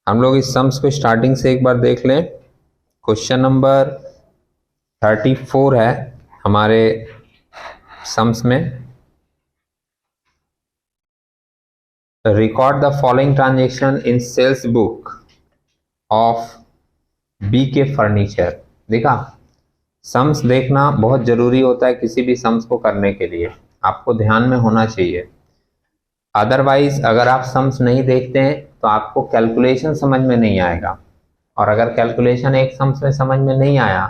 हम लोग इस सम्स को स्टार्टिंग से एक बार देख लें। क्वेश्चन नंबर 34 है हमारे सम्स में। Record the following transaction in sales book of B K furniture. देखा, सम्स देखना बहुत जरूरी होता है किसी भी सम्स को करने के लिए, आपको ध्यान में होना चाहिए। अदरवाइज अगर आप सम्स नहीं देखते हैं तो आपको कैलकुलेशन समझ में नहीं आएगा, और अगर कैलकुलेशन एक सम्स में समझ में नहीं आया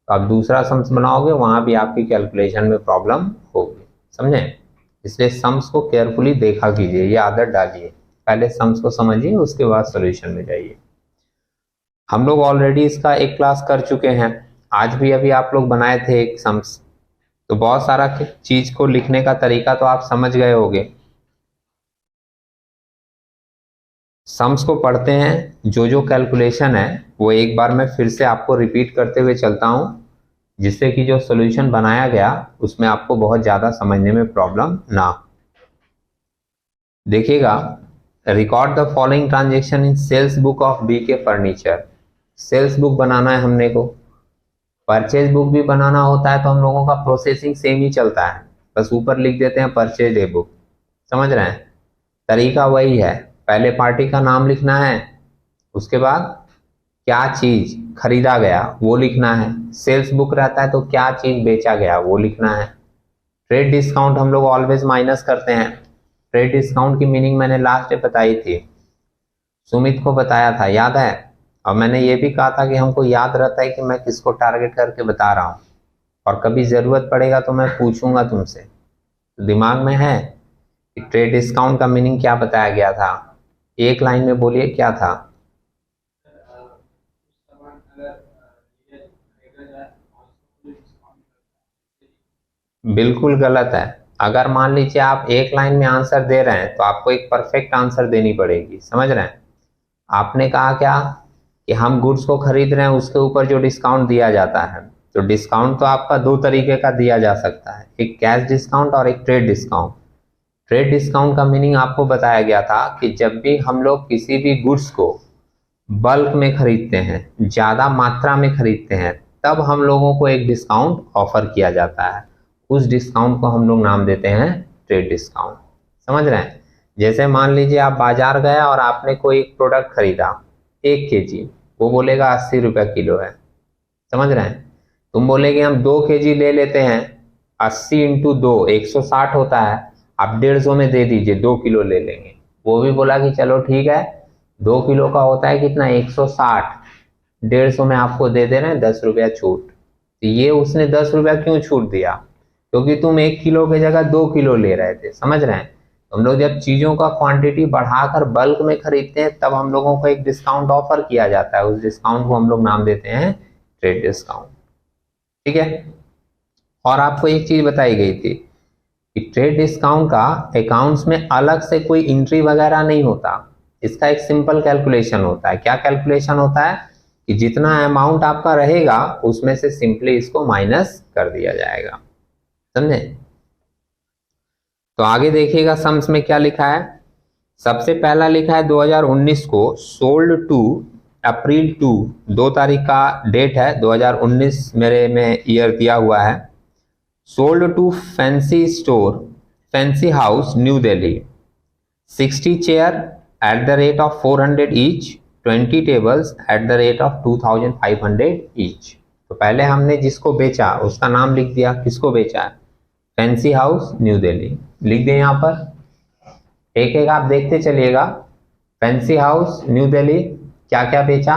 तो आप दूसरा सम्स बनाओगे, वहां भी आपकी कैलकुलेशन में प्रॉब्लम होगी। समझे? इसलिए सम्स को केयरफुली देखा कीजिए, ये आदत डालिए। पहले सम्स को समझिए, उसके बाद सॉल्यूशन में जाइए। हम लोग ऑलरेडी इसका एक क्लास कर चुके हैं, आज भी अभी आप लोग बनाए थे एक सम्स, तो बहुत सारा चीज को लिखने का तरीका तो आप समझ गए होंगे। सम्स को पढ़ते हैं, जो जो कैलकुलेशन है वो एक बार मैं फिर से आपको रिपीट करते हुए चलता हूं, जिससे कि जो सॉल्यूशन बनाया गया उसमें आपको बहुत ज्यादा समझने में प्रॉब्लम ना हो। देखिएगा, record the following transaction in sales book of B K furniture. Sales book बनाना है हमने को, परचेज बुक भी बनाना होता है तो हम लोगों का प्रोसेसिंग सेम ही चलता है, बस ऊपर लिख देते हैं परचेज डे बुक। समझ रहे हैं? तरीका वही है, पहले पार्टी का नाम लिखना है, उसके बाद क्या चीज खरीदा गया वो लिखना है। सेल्स बुक रहता है तो क्या चीज बेचा गया वो लिखना है। ट्रेड डिस्काउंट हम लोग ऑलवेज माइनस करते हैं। ट्रेड डिस्काउंट की मीनिंग मैंने लास्ट डे बताई थी, सुमित को बताया था, याद है? और मैंने ये भी कहा था कि हमको याद रहता है कि मैं किसको टारगेट करके बता रहा हूँ, और कभी जरूरत पड़ेगा तो मैं पूछूंगा तुमसे। तो दिमाग में है कि ट्रेड डिस्काउंट का मीनिंग क्या बताया गया था? एक लाइन में बोलिए क्या था? बिल्कुल गलत है। अगर मान लीजिए आप एक लाइन में आंसर दे रहे हैं तो आपको एक परफेक्ट आंसर देनी पड़ेगी। समझ रहे हैं? आपने कहा क्या कि हम गुड्स को खरीद रहे हैं, उसके ऊपर जो डिस्काउंट दिया जाता है, तो डिस्काउंट तो आपका दो तरीके का दिया जा सकता है, एक कैश डिस्काउंट और एक ट्रेड डिस्काउंट। ट्रेड डिस्काउंट का मीनिंग आपको बताया गया था कि जब भी हम लोग किसी भी गुड्स को बल्क में खरीदते हैं, ज्यादा मात्रा में खरीदते हैं, तब हम लोगों को एक डिस्काउंट ऑफर किया जाता है। उस डिस्काउंट को हम लोग नाम देते हैं ट्रेड डिस्काउंट। समझ रहे हैं? जैसे मान लीजिए आप बाजार गए और आपने कोई एक प्रोडक्ट खरीदा 1 kg, वो बोलेगा 80 रुपये किलो है। समझ रहे हैं? तुम बोलेगे हम 2 kg ले लेते हैं, 80 इंटू 2 160 होता है, आप 150 में दे दीजिए, 2 किलो ले लेंगे। वो भी बोला कि चलो ठीक है, 2 किलो का होता है कितना, 160, 150 में आपको दे दे रहे हैं 10 रुपया छूट। तो ये उसने 10 रुपया क्यों छूट दिया? क्योंकि तुम 1 किलो की जगह 2 किलो ले रहे थे। समझ रहे हैं? हम लोग जब चीजों का क्वांटिटी बढ़ाकर बल्क में खरीदते हैं तब हम लोगों को एक डिस्काउंट ऑफर किया जाता है, उस डिस्काउंट को हम लोग नाम देते हैं ट्रेड डिस्काउंट। ठीक है? और आपको एक चीज बताई गई थी कि ट्रेड डिस्काउंट का अकाउंट्स में अलग से कोई एंट्री वगैरह नहीं होता, इसका एक सिंपल कैलकुलेशन होता है। क्या कैलकुलेशन होता है कि जितना अमाउंट आपका रहेगा उसमें से सिंपली इसको माइनस कर दिया जाएगा। समझे? तो आगे देखिएगा सम्स में क्या लिखा है। सबसे पहला लिखा है 2019 को सोल्ड टू अप्रैल 2, 2 तारीख का डेट है, 2019 मेरे में ईयर दिया हुआ है। Sold to fancy store, fancy house, New Delhi, 60 chair at the rate of 400 each, 20 tables at the rate of 2500 each. तो पहले हमने जिसको बेचा उसका नाम लिख दिया, किसको बेचा है? Fancy house New Delhi. लिख दें यहाँ पर, एक एक आप देखते चलिएगा। फैंसी हाउस न्यू दिल्ली क्या क्या बेचा?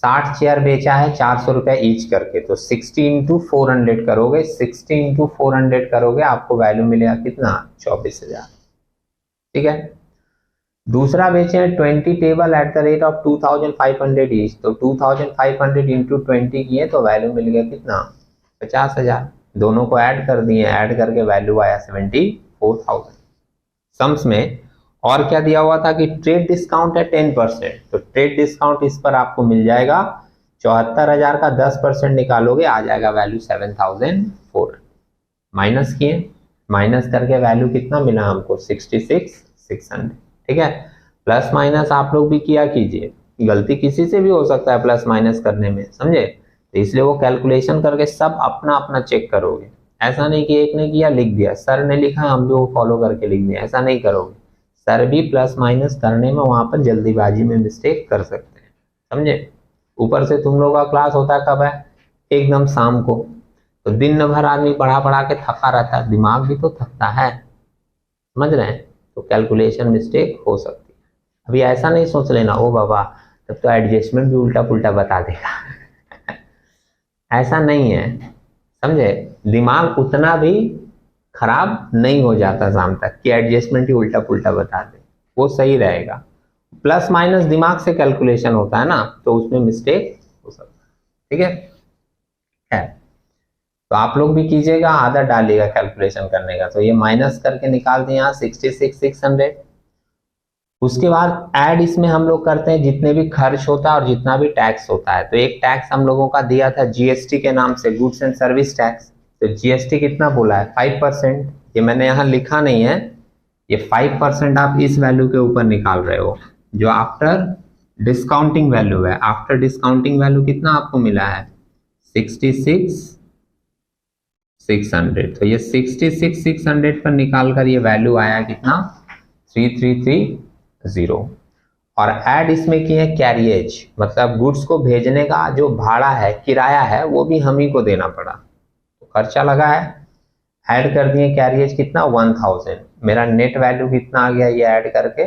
60 चेयर बेचा है 400 रुपये ईच करके, तो 60 इंटू 400 करोगे, 60 इंटू 400 करोगे, आपको वैल्यू मिलेगा कितना? 24,000। ठीक है? दूसरा बेचे हैं 20 table eight the rate of 2500 each, तो 2500 इंटू 20 किए तो वैल्यू मिल गया कितना? 50,000। दोनों को ऐड कर दिए, ऐड करके वैल्यू आया 74,000। सम्स में और क्या दिया हुआ था कि ट्रेड डिस्काउंट है 10%, तो ट्रेड डिस्काउंट इस पर आपको मिल जाएगा 74,000 का 10% निकालोगे, आ जाएगा वैल्यू 7,400। माइनस किए, माइनस करके वैल्यू कितना मिला हमको? 66,600। ठीक है? प्लस माइनस आप लोग भी किया कीजिए, गलती किसी से भी हो सकता है प्लस माइनस करने में, समझे। तो इसलिए वो कैलकुलेशन करके सब अपना अपना चेक करोगे। ऐसा नहीं कि एक ने किया लिख दिया, सर ने लिखा हम भी वो फॉलो करके लिख दिया, ऐसा नहीं करोगे। सर भी प्लस माइनस करने में वहां पर जल्दीबाजी में मिस्टेक कर सकते हैं, समझे। ऊपर से तुम लोगों का क्लास होता है कब है, एकदम शाम को, तो दिन भर आदमी पढ़ा पढ़ा के थका रहता है, दिमाग भी तो थकता है, समझ रहे हैं। तो कैलकुलेशन मिस्टेक हो सकती है। अभी ऐसा नहीं सोच लेना ओ बाबा तब तो एडजस्टमेंट भी उल्टा पुल्टा बता देगा ऐसा नहीं है, समझे। दिमाग उतना भी खराब नहीं हो जाता शाम तक कि एडजस्टमेंट ही उल्टा पुल्टा बता दे, वो सही रहेगा। प्लस माइनस दिमाग से कैलकुलेशन होता है ना, तो उसमें मिस्टेक हो सकता है, ठीक है। तो आप लोग भी कीजिएगा, आदत डालिएगा कैलकुलेशन करने का। तो ये माइनस करके निकाल दिए यहाँ 66,600। उसके बाद ऐड इसमें हम लोग करते हैं जितने भी खर्च होता है और जितना भी टैक्स होता है। तो एक टैक्स हम लोगों का दिया था जीएसटी के नाम से, गुड्स एंड सर्विस टैक्स। तो जीएसटी कितना बोला है 5%, ये मैंने यहाँ लिखा नहीं है, ये 5% आप इस वैल्यू के ऊपर निकाल रहे हो जो आफ्टर डिस्काउंटिंग वैल्यू है। आफ्टर डिस्काउंटिंग वैल्यू कितना आपको मिला है 66,600। तो ये 66,600 पर निकाल कर ये वैल्यू आया कितना 3330। और ऐड इसमें किए कैरियज, मतलब गुड्स को भेजने का जो भाड़ा है, किराया है, वो भी हम ही को देना पड़ा, तो खर्चा लगा है। ऐड कर दिए कैरियज कितना 1000। मेरा नेट वैल्यू कितना आ गया ये ऐड करके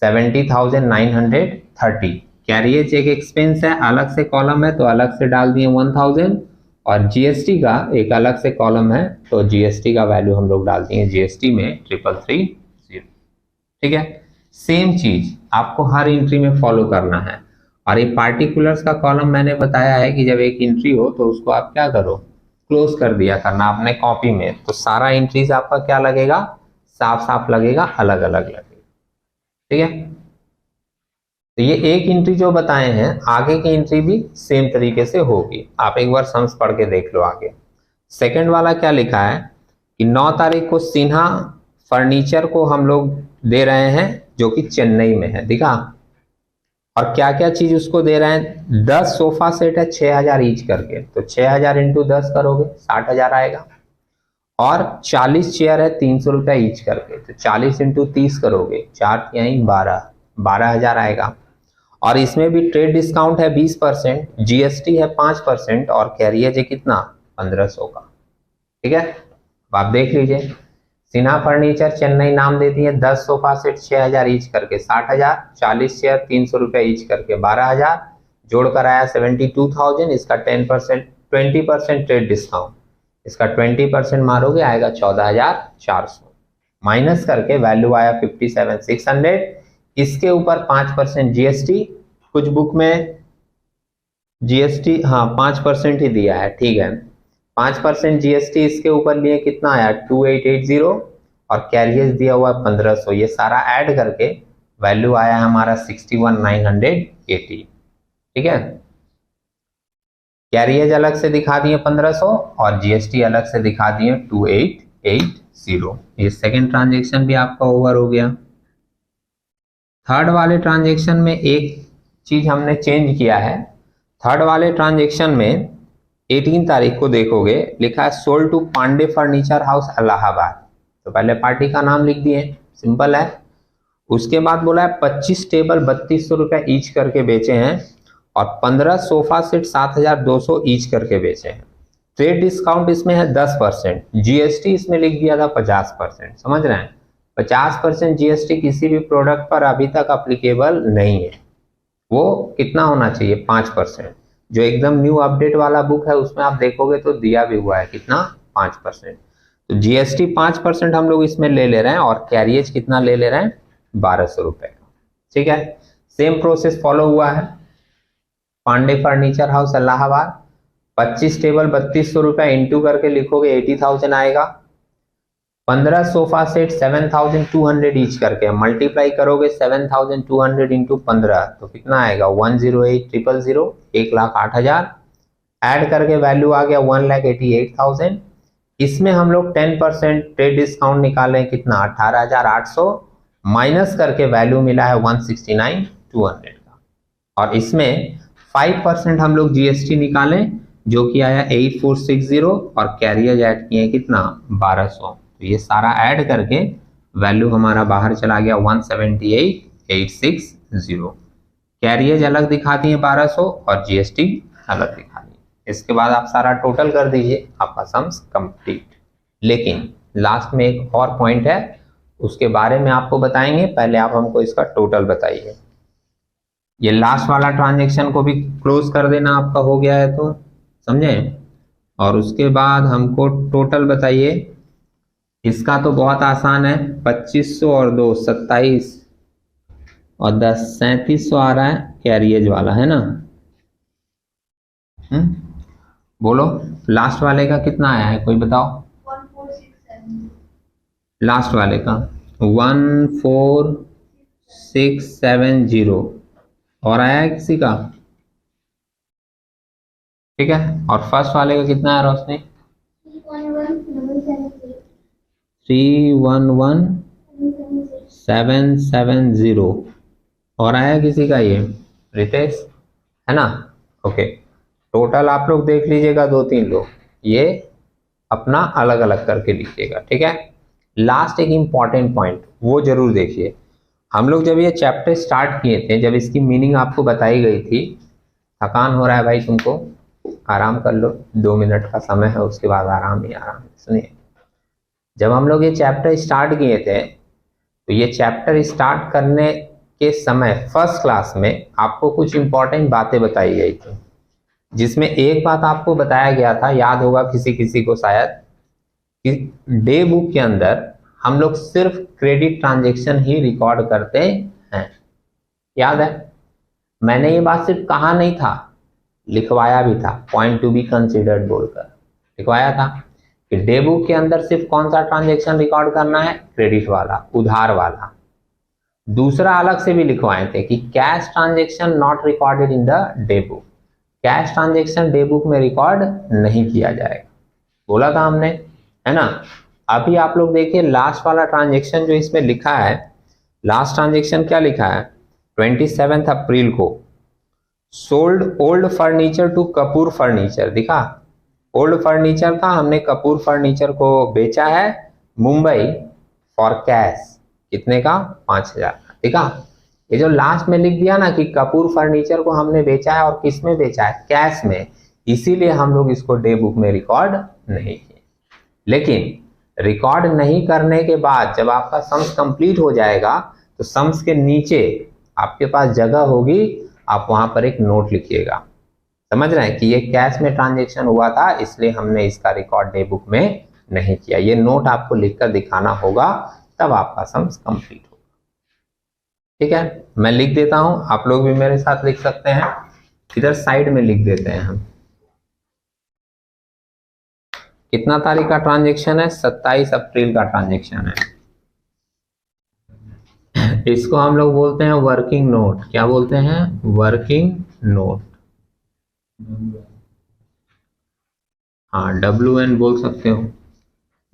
70,930। कैरियज एक एक्सपेंस है, अलग से कॉलम है तो अलग से डाल दिए 1000, और जीएसटी का एक अलग से कॉलम है तो जीएसटी का वैल्यू हम लोग डाल दिए जीएसटी में 3330, ठीक है। सेम चीज आपको हर एंट्री में फॉलो करना है। और ये पार्टिकुलर्स का कॉलम मैंने बताया है कि जब एक एंट्री हो तो उसको आप क्या करो, क्लोज कर दिया करना अपने कॉपी में, तो सारा एंट्रीज आपका क्या लगेगा, साफ साफ लगेगा, अलग अलग लगेगा, ठीक है। तो ये एक एंट्री जो बताए हैं, आगे की एंट्री भी सेम तरीके से होगी। आप एक बार सम्स पढ़ के देख लो आगे। सेकंड वाला क्या लिखा है कि 9 तारीख को सिन्हा फर्नीचर को हम लोग दे रहे हैं जो कि चेन्नई में है, दिखा। और क्या क्या चीज उसको दे रहे हैं, 10 सोफा सेट है 6000 ईच करके, तो 6000 इंटू 10 करोगे 60,000 आएगा। और 40 चेयर है 300 रुपया ईच करके, तो 40 इंटू 30 करोगे 4 यहीं 12,000 आएगा। और इसमें भी ट्रेड डिस्काउंट है 20%, जीएसटी है 5% और कैरियज है कितना 1500 का, ठीक है। अब आप देख लीजिए, सिन्हा फर्नीचर चेन्नई नाम देती है, 10 सोफा सेट 6000 ईच करके 60,000, 40 चेयर 300 रुपया ईच करके 12,000, जोड़कर आया 72,000। इसका 20% ट्रेड डिस्काउंट, इसका 20% मारोगे आएगा 14,400, माइनस करके वैल्यू आया 57,600। इसके ऊपर 5% जीएसटी, कुछ बुक में जीएसटी हाँ 5% ही दिया है, ठीक है। 5% जीएसटी इसके ऊपर लिए कितना आया 2880, और कैरियज दिया हुआ 1500। ये सारा ऐड करके वैल्यू आया हमारा 61,980, ठीक है। कैरियज अलग से दिखा दिए 1500 और जीएसटी अलग से दिखा दिए 2880। ये सेकेंड ट्रांजेक्शन भी आपका ओवर हो गया। थर्ड वाले ट्रांजेक्शन में एक चीज हमने चेंज किया है। थर्ड वाले ट्रांजेक्शन में 18 तारीख को देखोगे लिखा है sold to Pandey furniture house Allahabad, तो पहले पार्टी का नाम लिख दिए, सिंपल है। उसके बाद बोला है 25 टेबल 3200 रुपया ईच करके बेचे हैं और 15 सोफा सेट 7200 ईच करके बेचे हैं। ट्रेड डिस्काउंट इसमें है 10%, जीएसटी इसमें लिख दिया था 50%, समझ रहे हैं। 50% जीएसटी किसी भी प्रोडक्ट पर अभी तक अप्लीकेबल नहीं है, वो कितना होना चाहिए 5%। जो एकदम न्यू अपडेट वाला बुक है उसमें आप देखोगे तो दिया भी हुआ है कितना 5%। तो जीएसटी 5% हम लोग इसमें ले रहे हैं और कैरियज कितना ले रहे हैं 1200 रुपए का, ठीक है। सेम प्रोसेस फॉलो हुआ है। Pandey furniture house Allahabad 25 table 3200 रुपया इंटू करके लिखोगे 80,000 आएगा। 15 सोफा सेट 7,200 ईच करके मल्टीप्लाई करोगे 7,200 इंटू 15 तो कितना आएगा 108,000, 1,08,000। ऐड करके वैल्यू आ गया 1,88,000। इसमें हम लोग 10% ट्रेड डिस्काउंट निकालें कितना 18,800, माइनस करके वैल्यू मिला है 169,200 का, और इसमें 5% हम लोग जीएसटी निकालें जो कि आया 8460 और कैरियर ऐड किए कितना 1200। तो ये सारा ऐड करके वैल्यू हमारा बाहर चला गया 178,860। कैरियर अलग दिखा दिए 1200 और जीएसटी अलग दिखा दिए। इसके बाद आप सारा टोटल कर दीजिए, आपका सम्स कंप्लीट। लेकिन लास्ट में एक और पॉइंट है, उसके बारे में आपको बताएंगे, पहले आप हमको इसका टोटल बताइए। ये लास्ट वाला ट्रांजेक्शन को भी क्लोज कर देना आपका हो गया है तो समझे, और उसके बाद हमको टोटल बताइए। इसका तो बहुत आसान है, 2500 और 2 27 और 10 3700 आ रहा है कैरियज वाला, है ना। बोलो लास्ट वाले का कितना आया है, कोई बताओ। 1467 लास्ट वाले का 14670 और आया है किसी का, ठीक है। और फर्स्ट वाले का कितना है रोशनी, 311770 और आया किसी का ये रितेश, है ना। ओके, टोटल आप लोग देख लीजिएगा 2-3 लोग, ये अपना अलग अलग करके लिखिएगा, ठीक है। लास्ट एक इंपॉर्टेंट पॉइंट वो जरूर देखिए। हम लोग जब ये चैप्टर स्टार्ट किए थे, जब इसकी मीनिंग आपको बताई गई थी, थकान हो रहा है भाई तुमको, आराम कर लो, 2 मिनट का समय है, उसके बाद आराम ही आराम। सुनिए, जब हम लोग ये चैप्टर स्टार्ट किए थे तो ये चैप्टर स्टार्ट करने के समय फर्स्ट क्लास में आपको कुछ इंपॉर्टेंट बातें बताई गई थी, जिसमें एक बात आपको बताया गया था, याद होगा किसी किसी को शायद, कि डे बुक के अंदर हम लोग सिर्फ क्रेडिट ट्रांजैक्शन ही रिकॉर्ड करते हैं। याद है, मैंने ये बात सिर्फ कहा नहीं था, लिखवाया भी था, पॉइंट टू बी कंसिडर्ड बोलकर लिखवाया था कि डे बुक के अंदर सिर्फ कौन सा ट्रांजैक्शन रिकॉर्ड करना है, क्रेडिट वाला, उधार वाला। दूसरा अलग से भी लिखवाए थे कि cash transaction not recorded in the day book, cash transaction day book में रिकॉर्ड नहीं किया जाएगा, बोला था हमने, है ना। अभी आप लोग देखिए लास्ट वाला ट्रांजैक्शन जो इसमें लिखा है, लास्ट ट्रांजैक्शन क्या लिखा है, 27 अप्रैल को sold old furniture to Kapoor furniture, दिखा, ओल्ड फर्नीचर था, हमने कपूर फर्नीचर को बेचा है मुंबई फॉर कैश, कितने का, 5000 का, दिखा। ये जो लास्ट में लिख दिया ना कि कपूर फर्नीचर को हमने बेचा है, और किस में बेचा है, कैश में, इसीलिए हम लोग इसको डे बुक में रिकॉर्ड नहीं किए। लेकिन रिकॉर्ड नहीं करने के बाद जब आपका सम्स कंप्लीट हो जाएगा तो सम्स के नीचे आपके पास जगह होगी, आप वहां पर एक नोट लिखिएगा, समझ रहे हैं कि ये कैश में ट्रांजैक्शन हुआ था, इसलिए हमने इसका रिकॉर्ड डे बुक में नहीं किया। ये नोट आपको लिखकर दिखाना होगा, तब आपका सम्स कंप्लीट होगा, ठीक है। मैं लिख देता हूं, आप लोग भी मेरे साथ लिख सकते हैं, इधर साइड में लिख देते हैं हम। कितना तारीख का ट्रांजैक्शन है, 27 अप्रैल का ट्रांजैक्शन है। इसको हम लोग बोलते हैं वर्किंग नोट, क्या बोलते हैं, वर्किंग नोट, हाँ WN बोल सकते हो।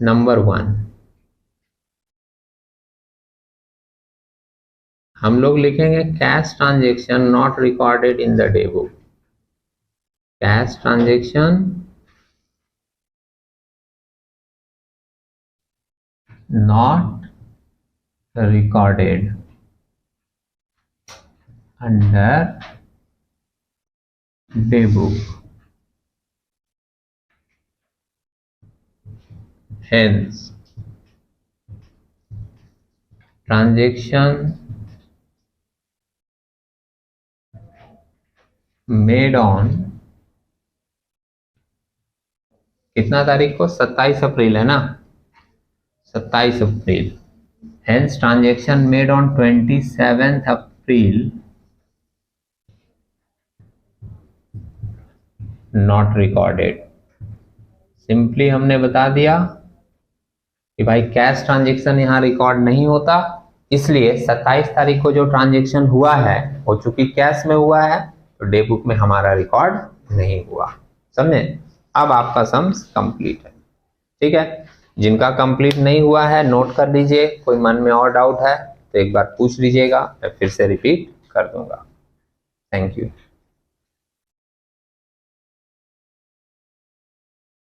नंबर 1 हम लोग लिखेंगे cash transaction not recorded in the day book, cash transaction not recorded under day book, hence transaction made on कितना तारीख को, 27 अप्रैल है ना, 27 अप्रैल, hence transaction made on 27th April not recorded। Simply हमने बता दिया कि भाई कैश ट्रांजैक्शन यहाँ रिकॉर्ड नहीं होता, इसलिए 27 तारीख को जो ट्रांजैक्शन हुआ है वो चूंकि कैश में हुआ है तो डे बुक में हमारा रिकॉर्ड नहीं हुआ, समझे। अब आपका सम्स कंप्लीट है, ठीक है। जिनका कंप्लीट नहीं हुआ है नोट कर लीजिए, कोई मन में और डाउट है तो एक बार पूछ लीजिएगा, मैं फिर से रिपीट कर दूंगा। Thank you.